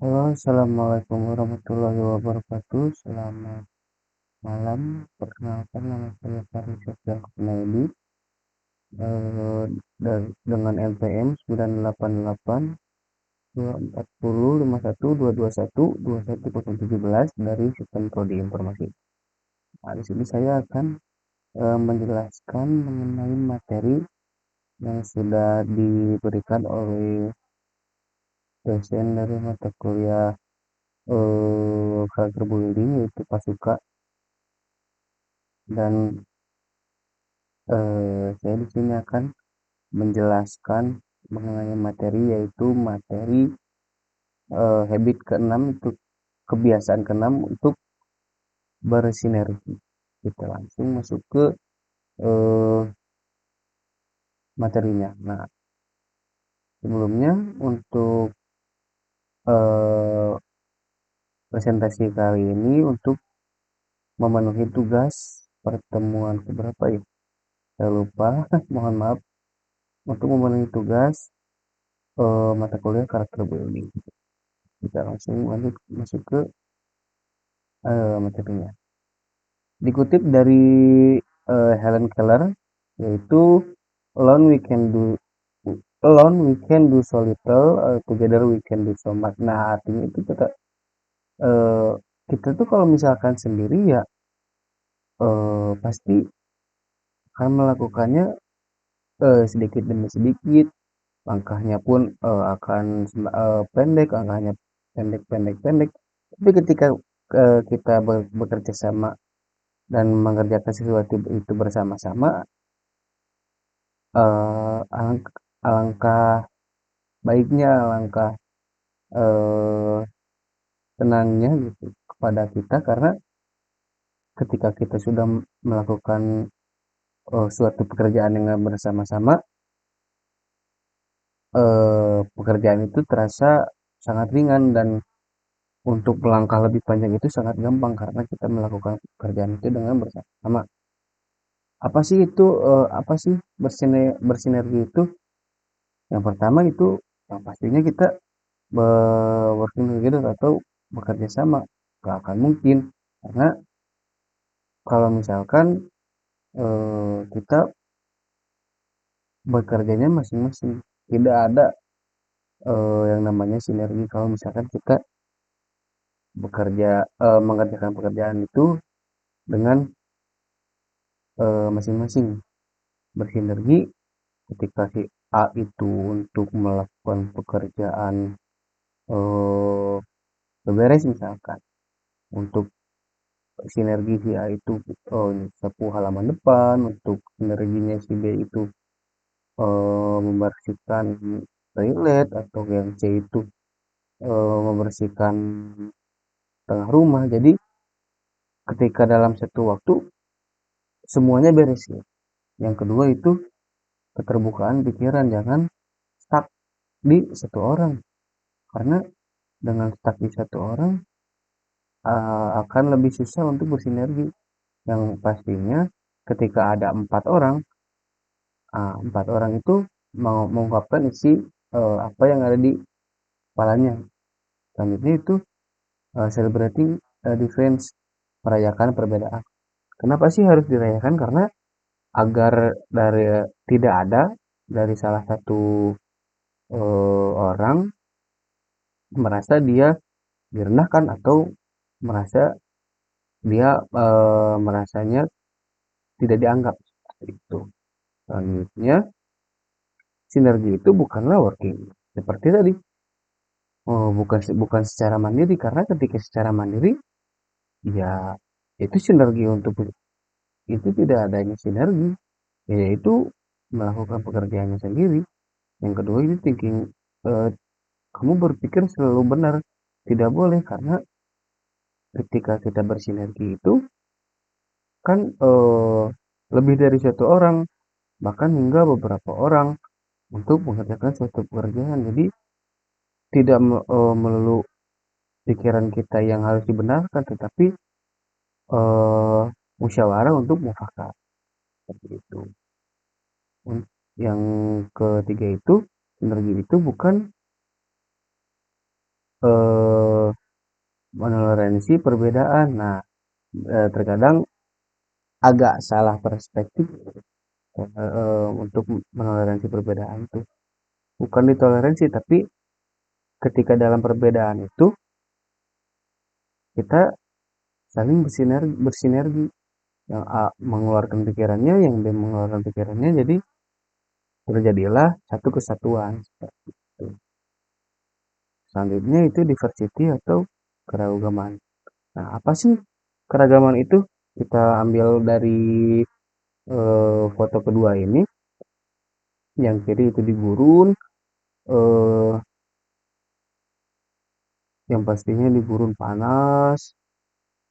Halo, assalamualaikum warahmatullahi wabarakatuh. Selamat malam. Perkenalkan nama saya Faris Sofyan Kusnaedi, dengan NPM 988 240 51 221 21017 dari Sistem Prodi Informasi. Nah, di sini saya akan menjelaskan mengenai materi yang sudah diberikan oleh dosen dari mata kuliah karakter building, yaitu Pasuka. Dan saya di sini akan menjelaskan mengenai materi, yaitu materi habit keenam, itu kebiasaan keenam untuk bersinergi. Kita langsung masuk ke eh, materinya. Nah, sebelumnya untuk eh, presentasi kali ini untuk memenuhi tugas pertemuan keberapa ya? Saya lupa, mohon maaf. Untuk memenuhi tugas mata kuliah karakter building. Kita langsung lanjut masuk ke materinya. Dikutip dari Helen Keller, yaitu alone we can do so little, together we can do so much. Nah, artinya itu eh, kita tuh kalau misalkan sendiri ya pasti akan melakukannya sedikit demi sedikit. Langkahnya pun akan pendek, langkahnya pendek pendek pendek. Tapi ketika kita bekerja sama dan mengerjakan sesuatu itu bersama-sama, alangkah baiknya, alangkah eh, tenangnya gitu kepada kita, karena ketika kita sudah melakukan suatu pekerjaan dengan bersama-sama, pekerjaan itu terasa sangat ringan, dan untuk melangkah lebih panjang itu sangat gampang karena kita melakukan pekerjaan itu dengan bersama-sama. Apa sih bersinergi itu? Yang pertama itu yang pastinya kita working together atau bekerja sama. Gak akan mungkin, karena kalau misalkan kita bekerjanya masing-masing, tidak ada yang namanya sinergi kalau misalkan kita mengerjakan pekerjaan itu dengan masing-masing. Bersinergi ketika si A itu untuk melakukan pekerjaan eh, beberes misalkan, untuk sinergi si A itu sapu halaman depan, untuk sinerginya si B itu membersihkan toilet, atau yang C itu membersihkan tengah rumah. Jadi ketika dalam satu waktu semuanya beres ya. Yang kedua itu keterbukaan pikiran, jangan stuck di satu orang, karena dengan stuck di satu orang akan lebih susah untuk bersinergi. Yang pastinya ketika ada empat orang itu mau mengungkapkan isi apa yang ada di kepalanya. Selanjutnya itu celebrating difference, merayakan perbedaan. Kenapa sih harus dirayakan? Karena agar tidak ada dari salah satu orang merasa dia direndahkan, atau merasa dia merasanya tidak dianggap, seperti itu. Selanjutnya, sinergi itu bukanlah working seperti tadi. Bukan secara mandiri, karena ketika secara mandiri ya itu sinergi, untuk itu tidak adanya sinergi, yaitu melakukan pekerjaannya sendiri. Yang kedua ini thinking, eh, kamu berpikir selalu benar, tidak boleh, karena ketika kita bersinergi itu kan lebih dari satu orang, bahkan hingga beberapa orang untuk mengerjakan suatu pekerjaan. Jadi tidak melulu pikiran kita yang harus dibenarkan, tetapi eh, musyawarah untuk mufakat, seperti itu. Yang ketiga itu, sinergi itu bukan Menoleransi perbedaan. Nah, terkadang agak salah perspektif untuk menoleransi perbedaan itu. Bukan ditoleransi, tapi ketika dalam perbedaan itu kita saling bersinergi. Yang A mengeluarkan pikirannya, yang B mengeluarkan pikirannya, jadi terjadilah satu kesatuan. Seperti itu. Selanjutnya itu diversity atau keragaman. Nah, apa sih keragaman itu? Kita ambil dari foto kedua ini. Yang kiri itu di gurun, eh, yang pastinya di gurun panas,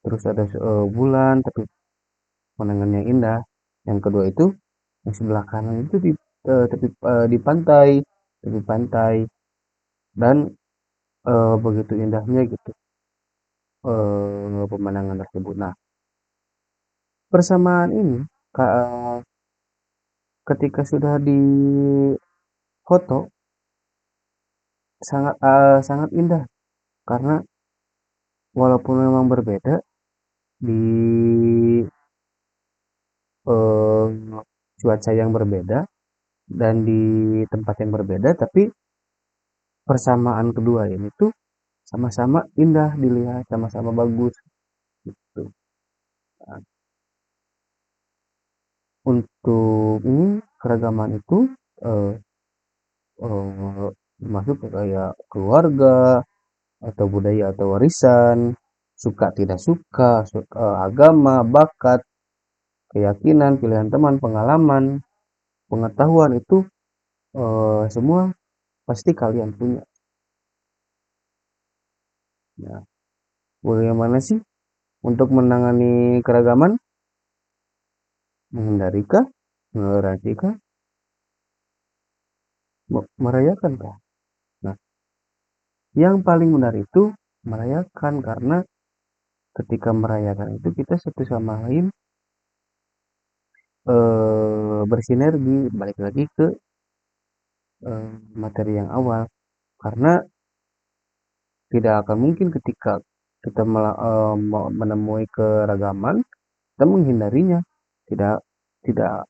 terus ada bulan, tapi pemandangannya indah. Yang kedua itu yang sebelah kanan itu di pantai, tepi pantai, dan begitu indahnya gitu pemandangan tersebut. Nah, persamaan ini ketika sudah di foto sangat indah karena walaupun memang berbeda di eh, cuaca yang berbeda dan di tempat yang berbeda, tapi persamaan kedua ini tuh sama-sama indah dilihat, sama-sama bagus gitu. Nah, untuk ini keragaman itu eh, masuk ke kayak keluarga atau budaya atau warisan, suka tidak suka, agama, bakat, keyakinan, pilihan teman, pengalaman, pengetahuan itu semua pasti kalian punya. Nah, bagaimana sih untuk menangani keragaman? Menghindarikah? Mengerasikah? Merayakan? Nah, yang paling benar itu merayakan karena ketika merayakan itu kita satu sama lain bersinergi, balik lagi ke materi yang awal karena tidak akan mungkin ketika kita menemui keragaman kita menghindarinya, tidak tidak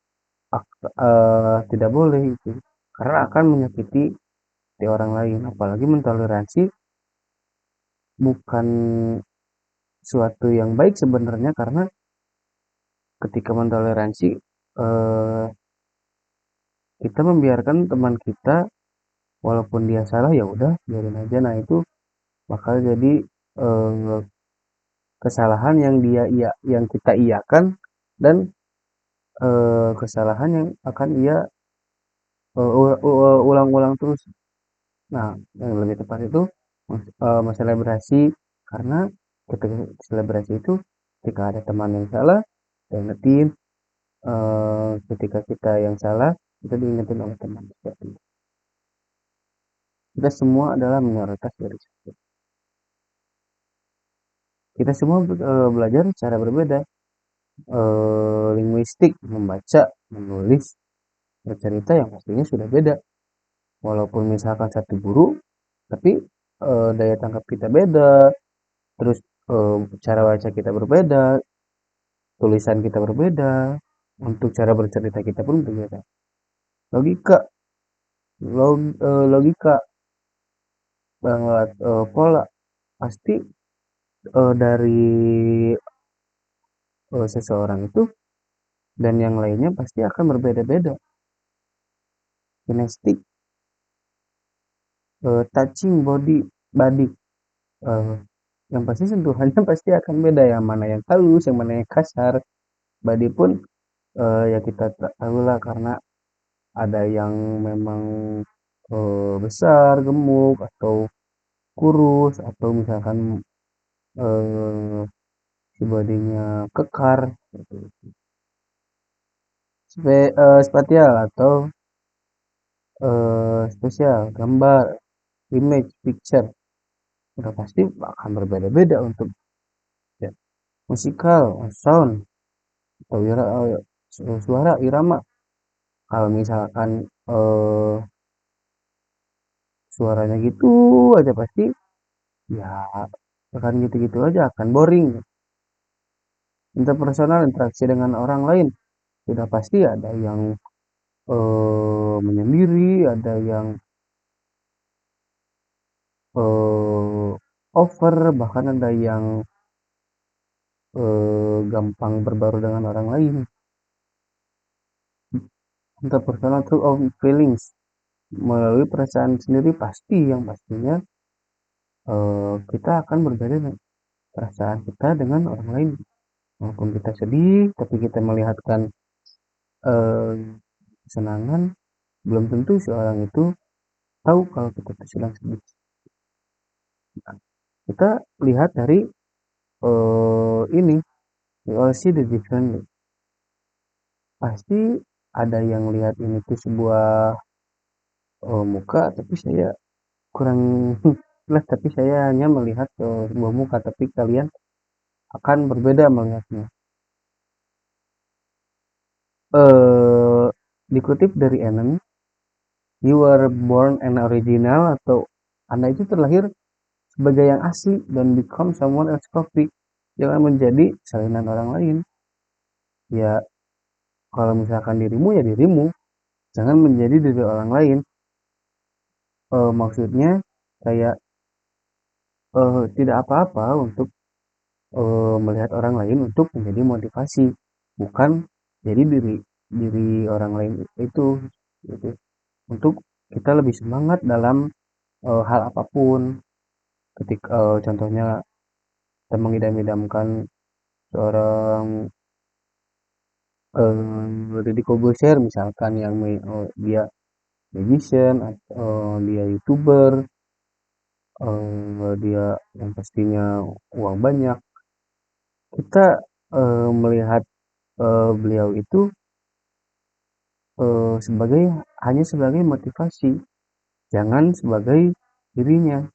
tidak boleh itu karena akan menyakiti di orang lain, apalagi mentoleransi bukan suatu yang baik sebenarnya karena ketika mentoleransi eh, kita membiarkan teman kita walaupun dia salah ya udah biarin aja. Nah, itu bakal jadi eh, kesalahan yang yang kita iakan dan kesalahan yang akan ia ulang-ulang terus. Nah, yang lebih tepat itu selebrasi karena ketika selebrasi itu ketika ada teman yang salah kita ingetin, ketika kita yang salah kita diingetin oleh teman. Seperti itu. Kita semua adalah minoritas dari satu. Kita semua belajar secara berbeda, linguistik, membaca, menulis, bercerita yang pastinya sudah beda. Walaupun misalkan satu guru, tapi daya tangkap kita beda, terus cara baca kita berbeda, tulisan kita berbeda, untuk cara bercerita kita pun berbeda. Logika, logika banget pola pasti dari seseorang itu dan yang lainnya pasti akan berbeda-beda. Kinestik, touching body, eh, yang pasti sentuhannya pasti akan beda, yang mana yang halus, yang mana yang kasar. Body pun ya kita tahu lah karena ada yang memang besar, gemuk, atau kurus, atau misalkan si bodinya kekar, gitu. Spatial atau spesial, gambar, image, picture, udah pasti akan berbeda-beda untuk ya. Musikal, sound, atau suara, irama. Kalau misalkan suaranya gitu aja pasti ya akan gitu-gitu aja, akan boring. Interpersonal interaksi dengan orang lain sudah pasti ada yang menyendiri, ada yang eh, over, bahkan ada yang gampang berbaur dengan orang lain. Interpersonal through of feelings, melalui perasaan sendiri pasti yang pastinya kita akan berbeda dengan perasaan kita dengan orang lain. Walaupun kita sedih, tapi kita melihatkan eh, kesenangan, belum tentu seorang itu tahu kalau kita itu sedang sedih. Nah, kita lihat dari ini, we all see the different. Pasti ada yang lihat ini tuh sebuah muka, tapi saya kurang jelas, tapi saya hanya melihat sebuah muka, tapi kalian akan berbeda melihatnya. eh Dikutip dari Enen, you were born an original, atau Anda itu terlahir sebagai yang asli dan become someone else copy. Jangan menjadi salinan orang lain. Ya, kalau misalkan dirimu ya dirimu, jangan menjadi diri orang lain. Maksudnya kayak tidak apa-apa untuk melihat orang lain untuk menjadi motivasi, bukan jadi diri diri orang lain itu gitu. Untuk kita lebih semangat dalam hal apapun. Ketika contohnya kita mengidam-idamkan seorang Deddy Corbuzier misalkan, yang dia magician, atau dia youtuber, dia yang pastinya uang banyak, kita melihat beliau itu sebagai hanya sebagai motivasi, jangan sebagai dirinya.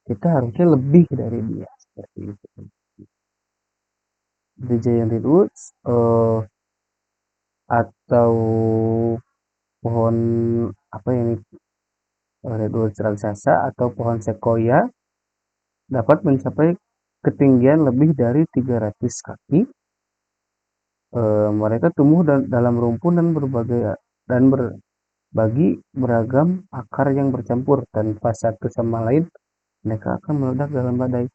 Kita harusnya lebih dari dia, seperti itu. The Giant Redwoods, atau pohon apa ini, redwood raksasa atau pohon sequoia, dapat mencapai ketinggian lebih dari 300 kaki. Mereka tumbuh dalam rumpun dan berbagi beragam akar yang bercampur, tanpa satu sama lain mereka akan meledak dalam badai.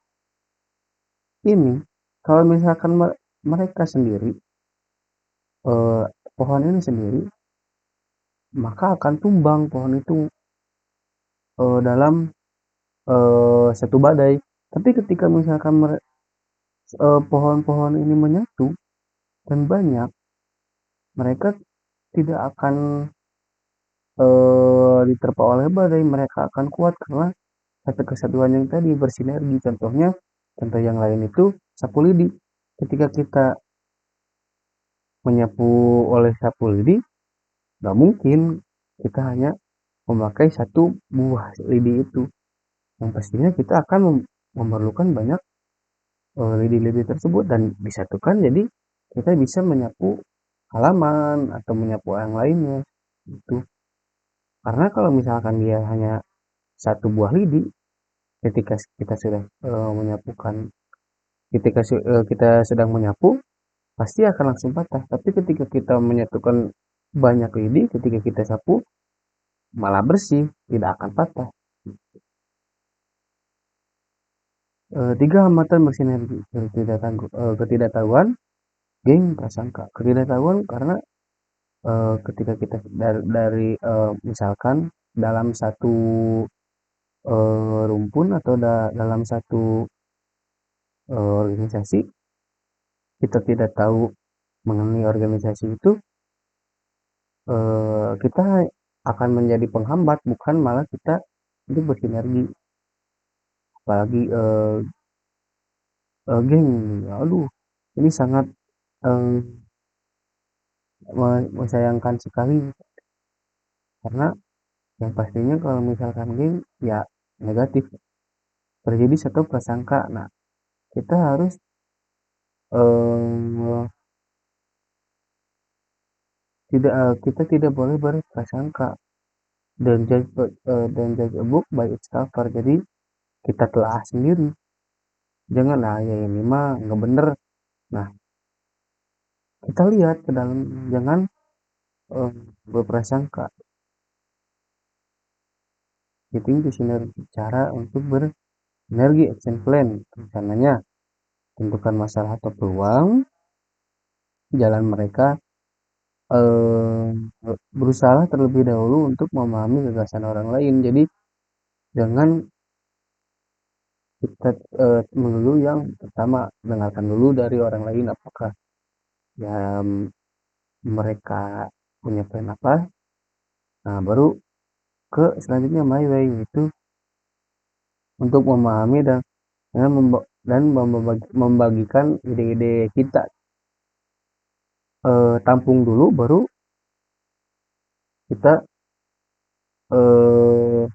Ini kalau misalkan mereka sendiri, eh, pohon ini sendiri, maka akan tumbang pohon itu dalam satu badai. Tapi ketika misalkan pohon-pohon ini menyatu dan banyak, mereka tidak akan diterpa oleh badai. Mereka akan kuat karena satu kesatuan yang tadi bersinergi. Contoh yang lain itu sapu lidi. Ketika kita menyapu oleh sapu lidi, nggak mungkin kita hanya memakai satu buah lidi itu. Yang pastinya kita akan memerlukan banyak lidi-lidi tersebut dan disatukan, jadi kita bisa menyapu halaman atau menyapu yang lainnya itu. Karena kalau misalkan dia hanya satu buah lidi, ketika kita sudah menyapukan ketika kita sedang menyapu, pasti akan langsung patah. Tapi ketika kita menyatukan banyak lidi, ketika kita sapu malah bersih, tidak akan patah. Tiga hambatan bersinergi: ketidaktahuan, geng, prasangka. Ketidaktahuan karena ketika kita misalkan dalam satu rumpun atau dalam satu organisasi, kita tidak tahu mengenai organisasi itu, kita akan menjadi penghambat, bukan malah kita itu bersinergi. Apalagi geng, aduh, ini sangat eh, menyayangkan sekali, karena yang pastinya kalau misalkan geng ya negatif, terjadi satu prasangka. Nah, kita harus eh, kita tidak boleh berprasangka, dan judge a book by its cover. Jadi kita telah sendiri jangan, nah ya ini mah nggak bener. Nah, kita lihat ke dalam, jangan eh, berprasangka. Itu sinergi, cara untuk bersinergi action plan. Rencananya tentukan masalah atau peluang, jalan mereka, eh, berusaha terlebih dahulu untuk memahami gagasan orang lain. Jadi jangan kita melulu yang pertama, dengarkan dulu dari orang lain apakah ya mereka punya plan apa. Nah, baru ke selanjutnya my way, itu untuk memahami dan membagikan ide-ide kita. Tampung dulu baru kita eh,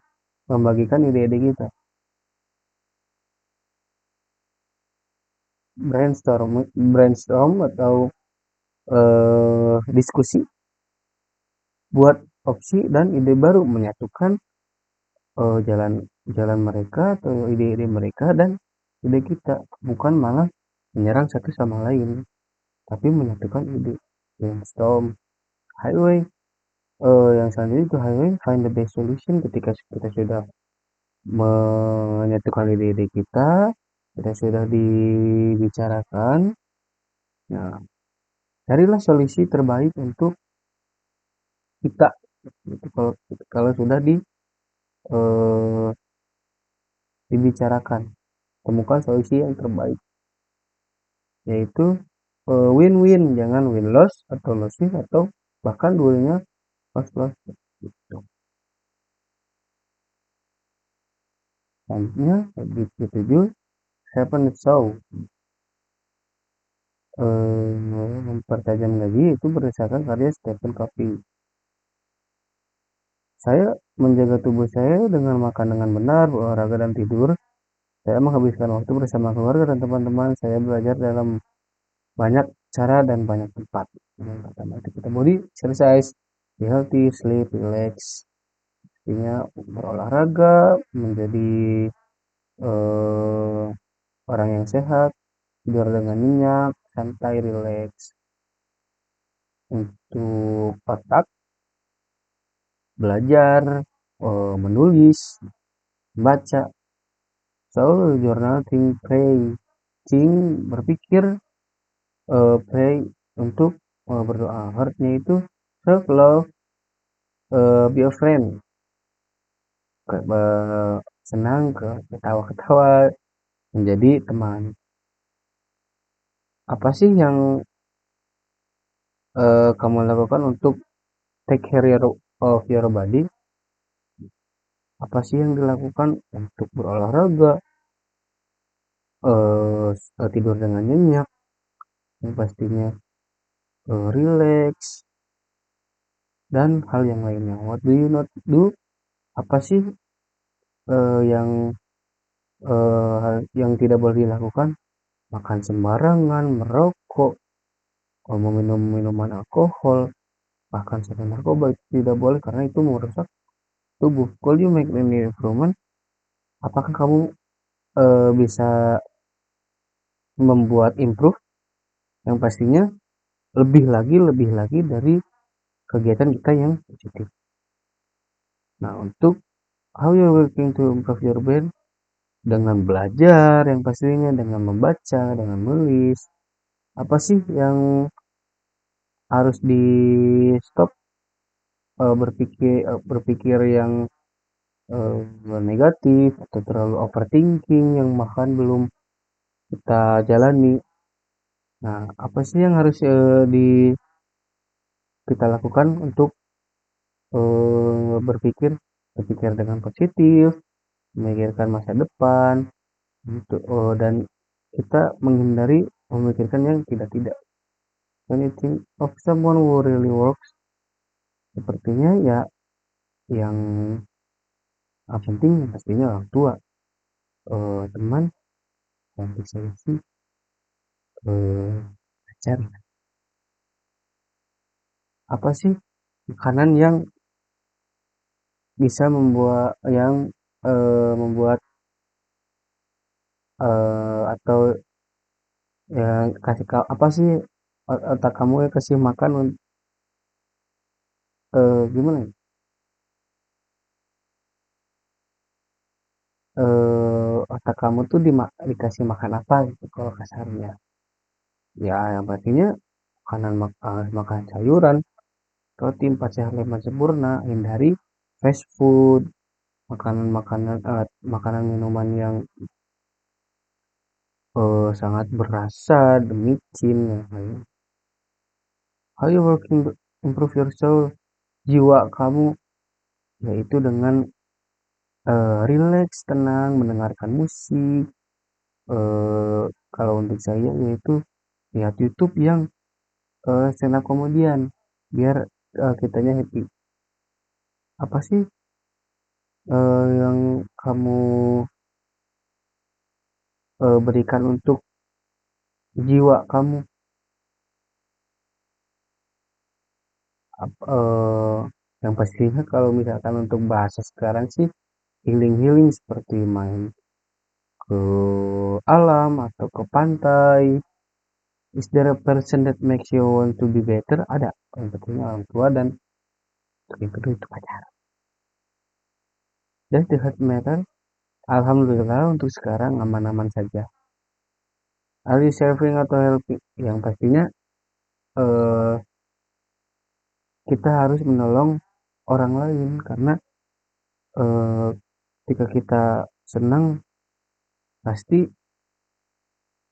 membagikan ide-ide kita. Brainstorm atau diskusi buat opsi dan ide baru, menyatukan jalan jalan mereka atau ide-ide mereka dan ide kita, bukan malah menyerang satu sama lain, tapi menyatukan ide. Brainstorm highway, yang selanjutnya itu highway find the best solution. Ketika kita sudah menyatukan ide-ide kita sudah dibicarakan, nah carilah solusi terbaik untuk kita. Itu kalau kalau sudah eh, dibicarakan, temukan solusi yang terbaik, yaitu win-win, jangan win-loss atau loss-win atau bahkan dulunya loss-loss gitu. Selanjutnya lebih ketujuh, seven show, mempertajam gaji itu berdasarkan karya Stephen Covey. Saya menjaga tubuh saya dengan makan dengan benar, olahraga dan tidur. Saya menghabiskan waktu bersama keluarga dan teman-teman. Saya belajar dalam banyak cara dan banyak tempat. Yang pertama itu kita body exercise, be healthy, sleep, relax. Artinya berolahraga, menjadi eh, orang yang sehat, tidur dengan nyenyak, santai, relax. Untuk otak, belajar, menulis, baca. So, journal, think, pray. Think, berpikir, pray, untuk berdoa. Heart-nya itu self love, be a friend, senang, ketawa-ketawa, menjadi teman. Apa sih yang kamu lakukan untuk take care of your body? Apa sih yang dilakukan untuk berolahraga, tidur dengan nyenyak, yang pastinya relax, dan hal yang lainnya. What do you not do? Apa sih yang yang tidak boleh dilakukan? Makan sembarangan, merokok, meminum minuman alkohol, bahkan sampai narkoba itu tidak boleh karena itu merusak tubuh. Could you make any improvement? Apakah kamu bisa membuat improve? Yang pastinya lebih lagi dari kegiatan kita yang positif. Nah, untuk how you working to improve your brain, dengan belajar yang pastinya, dengan membaca, dengan menulis. Apa sih yang harus di stop, berpikir yang negatif atau terlalu overthinking yang bahkan belum kita jalani. Nah, apa sih yang harus kita lakukan untuk berpikir berpikir dengan positif, memikirkan masa depan, gitu. Dan kita menghindari memikirkan yang tidak-tidak. When you think of someone who really works, sepertinya ya yang penting pastinya orang tua, teman, dan bisa sih pacar. Apa sih makanan yang bisa membuat atau ya kasih apa sih otak kamu ya kasih makan gimana ya? Otak kamu tuh dikasih makan apa gitu kalau kasarnya. Ya yang pastinya makan sayuran, protein, 4 sehat 5 sempurna, hindari fast food, makanan minuman yang sangat berasa, micin, ya, how you working to improve your soul, jiwa kamu, yaitu dengan rileks, tenang, mendengarkan musik, kalau untuk saya yaitu lihat YouTube yang stand up komedian, biar kitanya happy. Apa sih yang kamu berikan untuk jiwa kamu? Yang pastinya kalau misalkan untuk bahasa sekarang sih healing-healing seperti main ke alam atau ke pantai. Is there a person that makes you want to be better? Ada. Yang pentingnya orang tua dan yang kedua itu pacar. Does the heart matter? Alhamdulillah untuk sekarang aman-aman saja. Are you serving atau helping? Yang pastinya eh, kita harus menolong orang lain karena eh, ketika kita senang pasti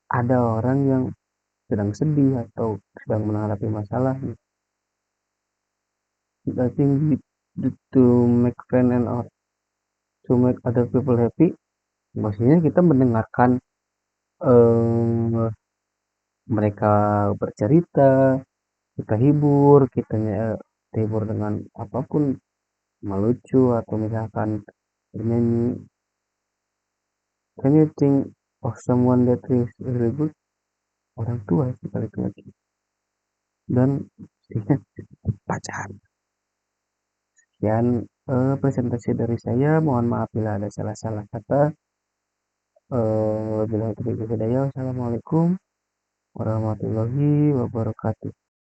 ada orang yang sedang sedih atau sedang menghadapi masalah. I think to make friend and or to make other people happy, maksudnya kita mendengarkan eh, mereka bercerita, kita hibur, kita hibur dengan apapun, melucu atau misalkan bernyanyi. Can you think of someone that is really good? Orang tua sih paling lagi. Dan pacar. Sekian presentasi dari saya. Mohon maaf bila ada salah-salah kata. Wabillahi taufiq wal hidayah. Wassalamualaikum warahmatullahi wabarakatuh.